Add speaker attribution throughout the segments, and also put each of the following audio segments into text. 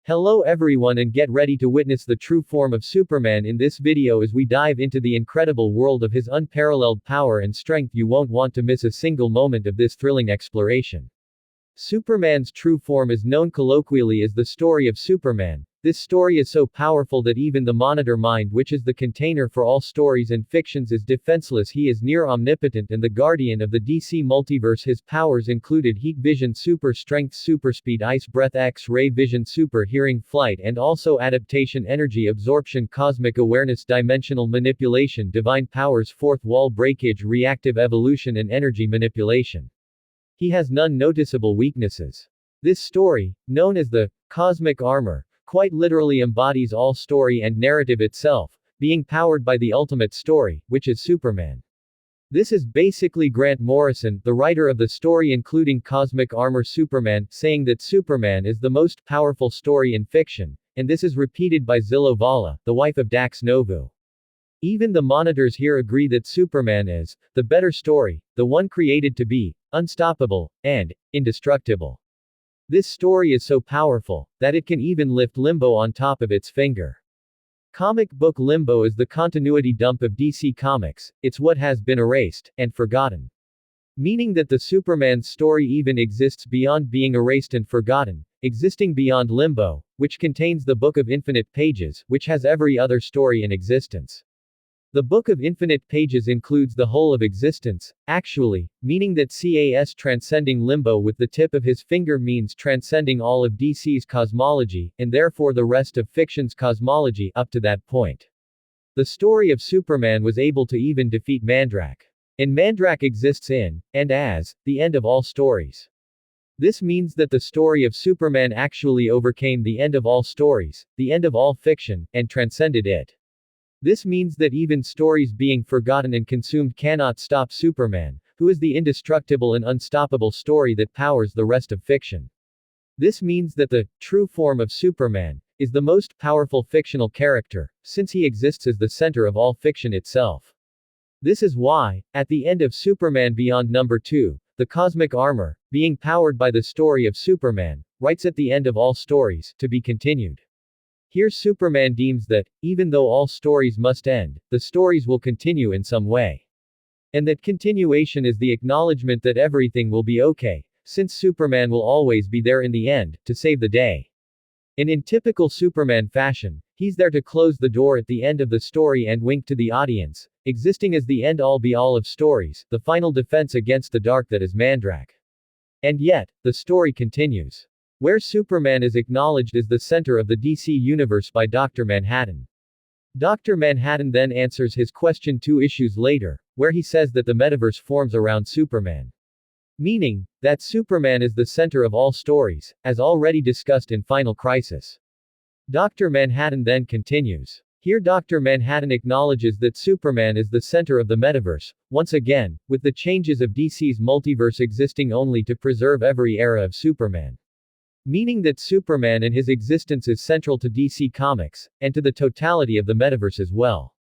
Speaker 1: Hello everyone, and get ready to witness the true form of Superman in this video as we dive into the incredible world of his unparalleled power and strength. You won't want to miss a single moment of this thrilling exploration. Superman's true form is known colloquially as the story of Superman. This story is so powerful that even the monitor mind, which is the container for all stories and fictions, is defenseless. He is near omnipotent and the guardian of the DC multiverse. His powers included heat vision, super strength, super speed, ice breath, X-ray vision, super hearing, flight, and also adaptation, energy absorption, cosmic awareness, dimensional manipulation, divine powers, fourth wall breakage, reactive evolution, and energy manipulation. He has none noticeable weaknesses. This story, known as the cosmic armor, quite literally embodies all story and narrative itself, being powered by the ultimate story, which is Superman. This is basically Grant Morrison, the writer of the story including Cosmic Armor Superman, saying that Superman is the most powerful story in fiction, and this is repeated by Zillow Vala, the wife of Dax Novu. Even the monitors here agree that Superman is the better story, the one created to be unstoppable and indestructible. This story is so powerful that it can even lift Limbo on top of its finger. Comic book Limbo is the continuity dump of DC Comics. It's what has been erased and forgotten. Meaning that the Superman story even exists beyond being erased and forgotten, existing beyond Limbo, which contains the Book of Infinite Pages, which has every other story in existence. The Book of Infinite Pages includes the whole of existence, actually, meaning that CAS transcending Limbo with the tip of his finger means transcending all of DC's cosmology, and therefore the rest of fiction's cosmology, up to that point. The story of Superman was able to even defeat Mandrake. And Mandrake exists in, and as, the end of all stories. This means that the story of Superman actually overcame the end of all stories, the end of all fiction, and transcended it. This means that even stories being forgotten and consumed cannot stop Superman, who is the indestructible and unstoppable story that powers the rest of fiction. This means that the true form of Superman is the most powerful fictional character, since he exists as the center of all fiction itself. This is why, at the end of Superman Beyond #2, the cosmic armor, being powered by the story of Superman, writes at the end of all stories, to be continued. Here Superman deems that, even though all stories must end, the stories will continue in some way. And that continuation is the acknowledgement that everything will be okay, since Superman will always be there in the end, to save the day. And in typical Superman fashion, he's there to close the door at the end of the story and wink to the audience, existing as the end-all be-all of stories, the final defense against the dark that is Mandrake. And yet, the story continues. Where Superman is acknowledged as the center of the DC universe by Dr. Manhattan. Dr. Manhattan then answers his question 2 issues later, where he says that the metaverse forms around Superman. Meaning, that Superman is the center of all stories, as already discussed in Final Crisis. Dr. Manhattan then continues. Here Dr. Manhattan acknowledges that Superman is the center of the metaverse, once again, with the changes of DC's multiverse existing only to preserve every era of Superman. Meaning that Superman and his existence is central to DC Comics, and to the totality of the metaverse as well.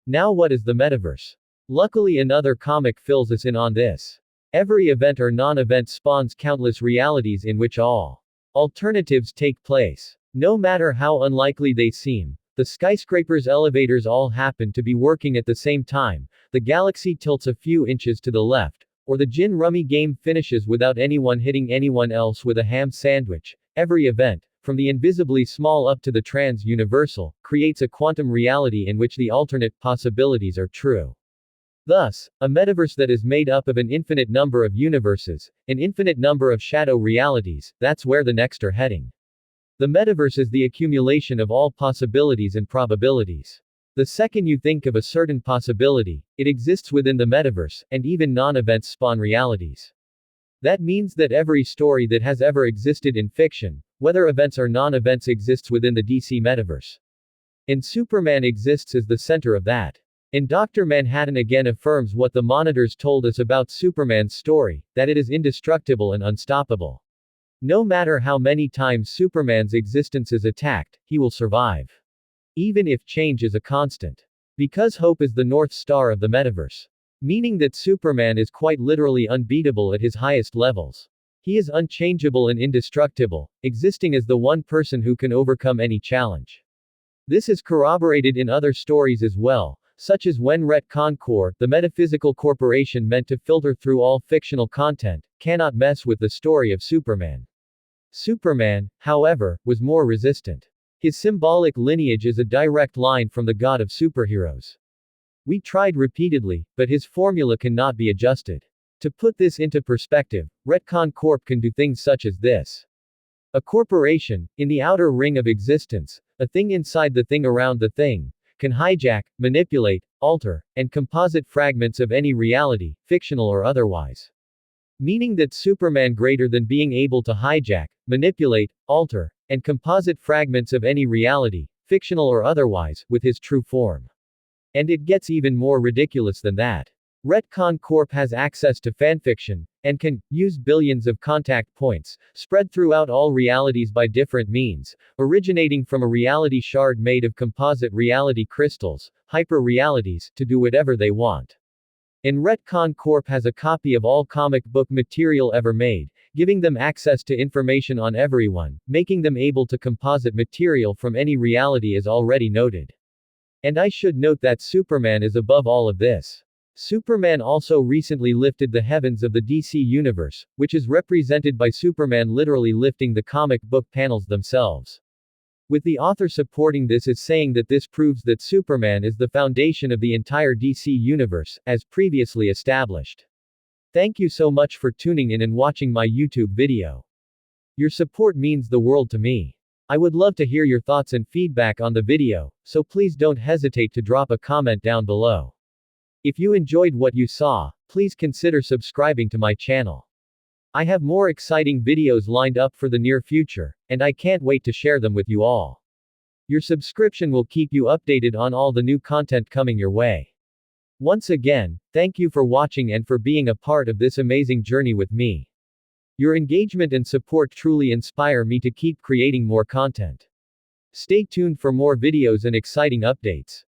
Speaker 1: Now what is the metaverse? Luckily another comic fills us in on this. Every event or non-event spawns countless realities in which all alternatives take place. No matter how unlikely they seem, the skyscrapers, elevators all happen to be working at the same time, the galaxy tilts a few inches to the left, or the gin rummy game finishes without anyone hitting anyone else with a ham sandwich. Every event, from the invisibly small up to the trans-universal, creates a quantum reality in which the alternate possibilities are true. Thus, a metaverse that is made up of an infinite number of universes, an infinite number of shadow realities, that's where the next are heading. The metaverse is the accumulation of all possibilities and probabilities. The second you think of a certain possibility, it exists within the metaverse, and even non-events spawn realities. That means that every story that has ever existed in fiction, whether events or non-events, exists within the DC metaverse. And Superman exists as the center of that. And Dr. Manhattan again affirms what the monitors told us about Superman's story, that it is indestructible and unstoppable. No matter how many times Superman's existence is attacked, he will survive. Even if change is a constant. Because hope is the North Star of the metaverse. Meaning that Superman is quite literally unbeatable at his highest levels. He is unchangeable and indestructible, existing as the one person who can overcome any challenge. This is corroborated in other stories as well, such as when Retcon Corp, the metaphysical corporation meant to filter through all fictional content, cannot mess with the story of Superman. Superman, however, was more resistant. His symbolic lineage is a direct line from the god of superheroes. We tried repeatedly, but his formula cannot be adjusted. To put this into perspective, Retcon Corp can do things such as this. A corporation, in the outer ring of existence, a thing inside the thing around the thing, can hijack, manipulate, alter, and composite fragments of any reality, fictional or otherwise. Meaning that Superman greater than being able to hijack, manipulate, alter, and composite fragments of any reality, fictional or otherwise, with his true form. And it gets even more ridiculous than that. Retcon Corp has access to fanfiction, and can use billions of contact points, spread throughout all realities by different means, originating from a reality shard made of composite reality crystals, hyper-realities, to do whatever they want. And Retcon Corp has a copy of all comic book material ever made, giving them access to information on everyone, making them able to composite material from any reality as already noted. And I should note that Superman is above all of this. Superman also recently lifted the heavens of the DC universe, which is represented by Superman literally lifting the comic book panels themselves. With the author supporting this as saying that this proves that Superman is the foundation of the entire DC universe, as previously established. Thank you so much for tuning in and watching my YouTube video. Your support means the world to me. I would love to hear your thoughts and feedback on the video, so please don't hesitate to drop a comment down below. If you enjoyed what you saw, please consider subscribing to my channel. I have more exciting videos lined up for the near future, and I can't wait to share them with you all. Your subscription will keep you updated on all the new content coming your way. Once again, thank you for watching and for being a part of this amazing journey with me. Your engagement and support truly inspire me to keep creating more content. Stay tuned for more videos and exciting updates.